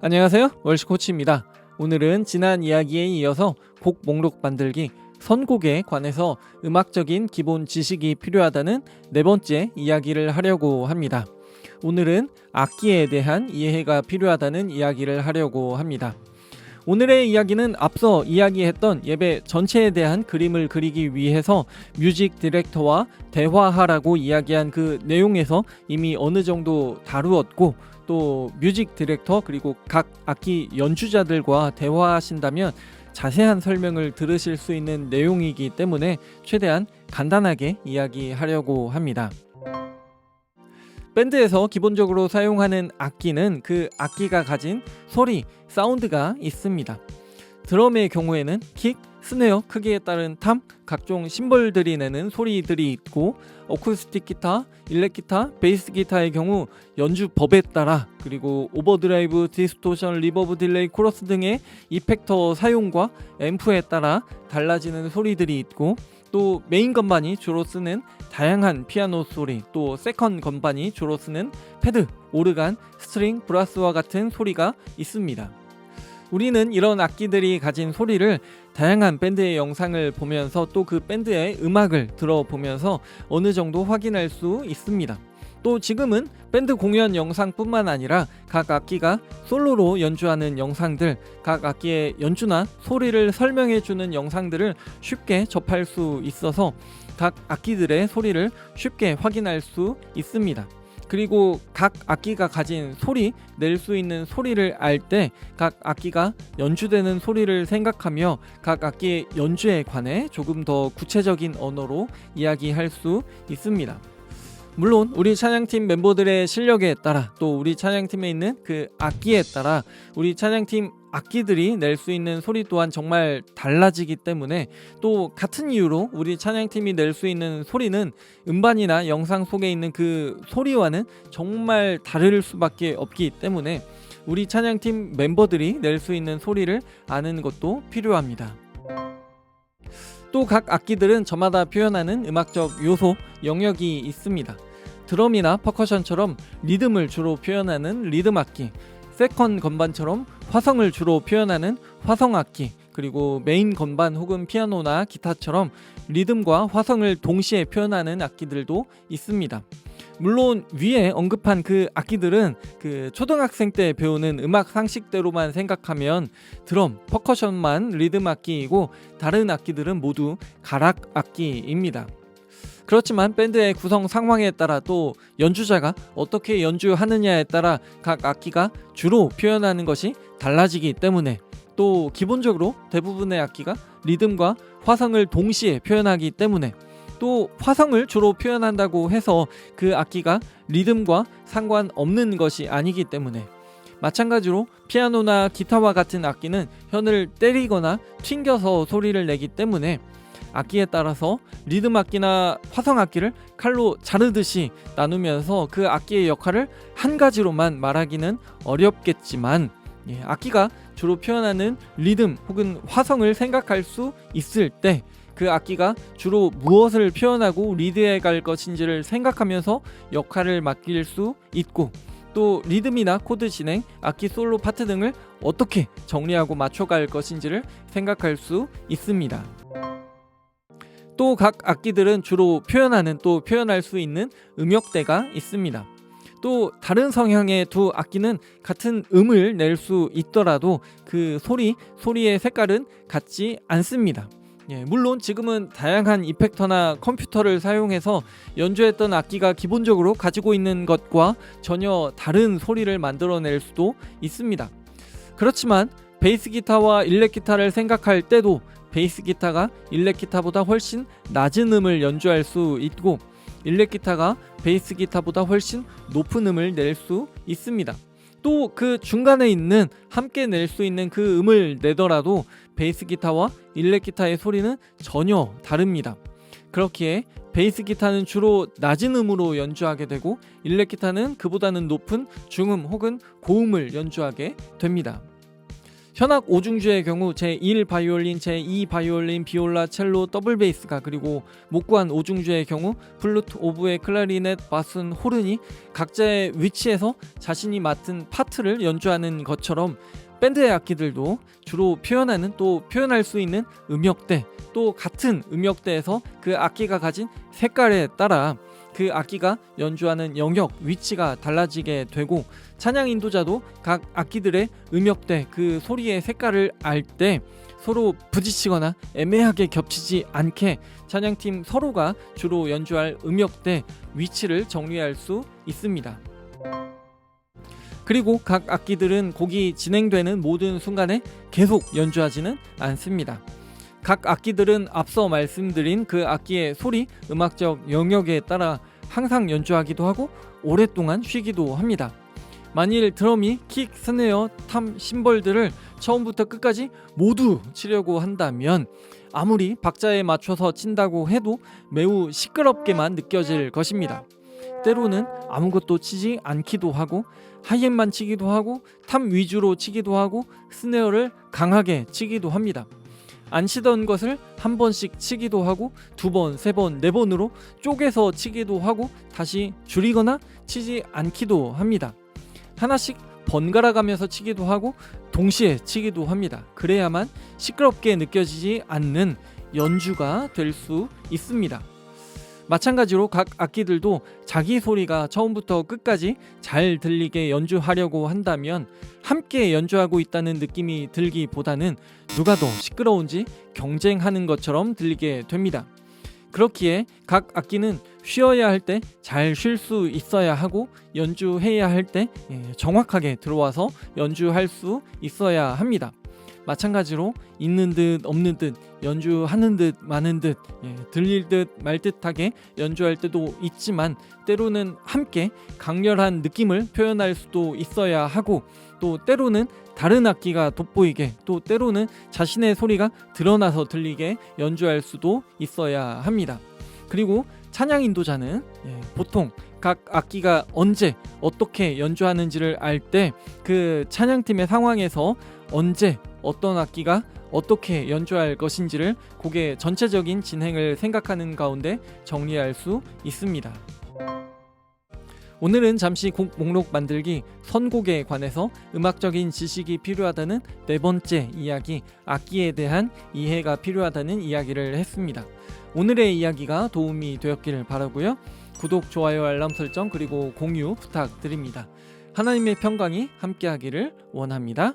안녕하세요, 월시코치입니다. 오늘은 지난 이야기에 이어서 곡 목록 만들기, 선곡에 관해서 음악적인 기본 지식이 필요하다는 네 번째 이야기를 하려고 합니다. 오늘은 악기에 대한 이해가 필요하다는 이야기를 하려고 합니다. 오늘의 이야기는 앞서 이야기했던 예배 전체에 대한 그림을 그리기 위해서 뮤직 디렉터와 대화하라고 이야기한 그 내용에서 이미 어느 정도 다루었고, 또 뮤직 디렉터 그리고 각 악기 연주자들과 대화하신다면 자세한 설명을 들으실 수 있는 내용이기 때문에 최대한 간단하게 이야기하려고 합니다. 밴드에서 기본적으로 사용하는 악기는 그 악기가 가진 소리, 사운드가 있습니다. 드럼의 경우에는 킥, 스네어, 크기에 따른 탐, 각종 심벌들이 내는 소리들이 있고, 어쿠스틱 기타, 일렉 기타, 베이스 기타의 경우 연주 법에 따라, 그리고 오버드라이브, 디스토션, 리버브, 딜레이, 코러스 등의 이펙터 사용과 앰프에 따라 달라지는 소리들이 있고, 또 메인 건반이 주로 쓰는 다양한 피아노 소리, 또 세컨 건반이 주로 쓰는 패드, 오르간, 스트링, 브라스와 같은 소리가 있습니다. 우리는 이런 악기들이 가진 소리를 다양한 밴드의 영상을 보면서 또 그 밴드의 음악을 들어보면서 어느 정도 확인할 수 있습니다. 또 지금은 밴드 공연 영상뿐만 아니라 각 악기가 솔로로 연주하는 영상들, 각 악기의 연주나 소리를 설명해주는 영상들을 쉽게 접할 수 있어서 각 악기들의 소리를 쉽게 확인할 수 있습니다. 그리고 각 악기가 가진 소리, 낼 수 있는 소리를 알 때 각 악기가 연주되는 소리를 생각하며 각 악기의 연주에 관해 조금 더 구체적인 언어로 이야기할 수 있습니다. 물론 우리 찬양팀 멤버들의 실력에 따라, 또 우리 찬양팀에 있는 그 악기에 따라 우리 찬양팀 악기들이 낼 수 있는 소리 또한 정말 달라지기 때문에, 또 같은 이유로 우리 찬양팀이 낼 수 있는 소리는 음반이나 영상 속에 있는 그 소리와는 정말 다를 수밖에 없기 때문에 우리 찬양팀 멤버들이 낼 수 있는 소리를 아는 것도 필요합니다. 또 각 악기들은 저마다 표현하는 음악적 요소, 영역이 있습니다. 드럼이나 퍼커션처럼 리듬을 주로 표현하는 리듬 악기, 세컨 건반처럼 화성을 주로 표현하는 화성 악기, 그리고 메인 건반 혹은 피아노나 기타처럼 리듬과 화성을 동시에 표현하는 악기들도 있습니다. 물론 위에 언급한 그 악기들은 그 초등학생 때 배우는 음악 상식대로만 생각하면 드럼, 퍼커션만 리듬 악기이고 다른 악기들은 모두 가락 악기입니다. 그렇지만 밴드의 구성 상황에 따라 또 연주자가 어떻게 연주하느냐에 따라 각 악기가 주로 표현하는 것이 달라지기 때문에, 또 기본적으로 대부분의 악기가 리듬과 화성을 동시에 표현하기 때문에, 또 화성을 주로 표현한다고 해서 그 악기가 리듬과 상관없는 것이 아니기 때문에, 마찬가지로 피아노나 기타와 같은 악기는 현을 때리거나 튕겨서 소리를 내기 때문에 악기에 따라서 리듬 악기나 화성 악기를 칼로 자르듯이 나누면서 그 악기의 역할을 한 가지로만 말하기는 어렵겠지만, 악기가 주로 표현하는 리듬 혹은 화성을 생각할 수 있을 때 그 악기가 주로 무엇을 표현하고 리드해 갈 것인지를 생각하면서 역할을 맡길 수 있고, 또 리듬이나 코드 진행, 악기 솔로 파트 등을 어떻게 정리하고 맞춰갈 것인지를 생각할 수 있습니다. 또 각 악기들은 주로 표현하는, 또 표현할 수 있는 음역대가 있습니다. 또 다른 성향의 두 악기는 같은 음을 낼 수 있더라도 그 소리의 색깔은 같지 않습니다. 물론 지금은 다양한 이펙터나 컴퓨터를 사용해서 연주했던 악기가 기본적으로 가지고 있는 것과 전혀 다른 소리를 만들어낼 수도 있습니다. 그렇지만 베이스 기타와 일렉 기타를 생각할 때도 베이스 기타가 일렉 기타보다 훨씬 낮은 음을 연주할 수 있고, 일렉 기타가 베이스 기타보다 훨씬 높은 음을 낼 수 있습니다. 또 그 중간에 있는, 함께 낼 수 있는 그 음을 내더라도 베이스 기타와 일렉 기타의 소리는 전혀 다릅니다. 그렇기에 베이스 기타는 주로 낮은 음으로 연주하게 되고, 일렉 기타는 그보다는 높은 중음 혹은 고음을 연주하게 됩니다. 현악 5중주의 경우 제1 바이올린, 제2 바이올린, 비올라, 첼로, 더블 베이스가, 그리고 목관 5중주의 경우 플루트, 오보에, 클라리넷, 바슨, 호른이 각자의 위치에서 자신이 맡은 파트를 연주하는 것처럼 밴드의 악기들도 주로 표현하는, 또 표현할 수 있는 음역대, 또 같은 음역대에서 그 악기가 가진 색깔에 따라 그 악기가 연주하는 영역, 위치가 달라지게 되고, 찬양 인도자도 각 악기들의 음역대, 그 소리의 색깔을 알 때 서로 부딪히거나 애매하게 겹치지 않게 찬양팀 서로가 주로 연주할 음역대, 위치를 정리할 수 있습니다. 그리고 각 악기들은 곡이 진행되는 모든 순간에 계속 연주하지는 않습니다. 각 악기들은 앞서 말씀드린 그 악기의 소리, 음악적 영역에 따라 항상 연주하기도 하고 오랫동안 쉬기도 합니다. 만일 드럼이 킥, 스네어, 탐, 심벌들을 처음부터 끝까지 모두 치려고 한다면 아무리 박자에 맞춰서 친다고 해도 매우 시끄럽게만 느껴질 것입니다. 때로는 아무것도 치지 않기도 하고 하이햇만 치기도 하고 탐 위주로 치기도 하고 스네어를 강하게 치기도 합니다. 안 치던 것을 한 번씩 치기도 하고 두 번, 세 번, 네 번으로 쪼개서 치기도 하고 다시 줄이거나 치지 않기도 합니다. 하나씩 번갈아 가면서 치기도 하고 동시에 치기도 합니다. 그래야만 시끄럽게 느껴지지 않는 연주가 될 수 있습니다. 마찬가지로 각 악기들도 자기 소리가 처음부터 끝까지 잘 들리게 연주하려고 한다면 함께 연주하고 있다는 느낌이 들기보다는 누가 더 시끄러운지 경쟁하는 것처럼 들리게 됩니다. 그렇기에 각 악기는 쉬어야 할 때 잘 쉴 수 있어야 하고 연주해야 할 때 정확하게 들어와서 연주할 수 있어야 합니다. 마찬가지로 있는 듯 없는 듯, 연주하는 듯 마는 듯, 들릴 듯 말 듯하게 연주할 때도 있지만 때로는 함께 강렬한 느낌을 표현할 수도 있어야 하고, 또 때로는 다른 악기가 돋보이게, 또 때로는 자신의 소리가 드러나서 들리게 연주할 수도 있어야 합니다. 그리고 찬양 인도자는 보통 각 악기가 언제 어떻게 연주하는지를 알 때 그 찬양팀의 상황에서 언제 어떤 악기가 어떻게 연주할 것인지를 곡의 전체적인 진행을 생각하는 가운데 정리할 수 있습니다. 오늘은 잠시 곡 목록 만들기, 선곡에 관해서 음악적인 지식이 필요하다는 네 번째 이야기, 악기에 대한 이해가 필요하다는 이야기를 했습니다. 오늘의 이야기가 도움이 되었기를 바라고요. 구독, 좋아요, 알람 설정, 그리고 공유 부탁드립니다. 하나님의 평강이 함께하기를 원합니다.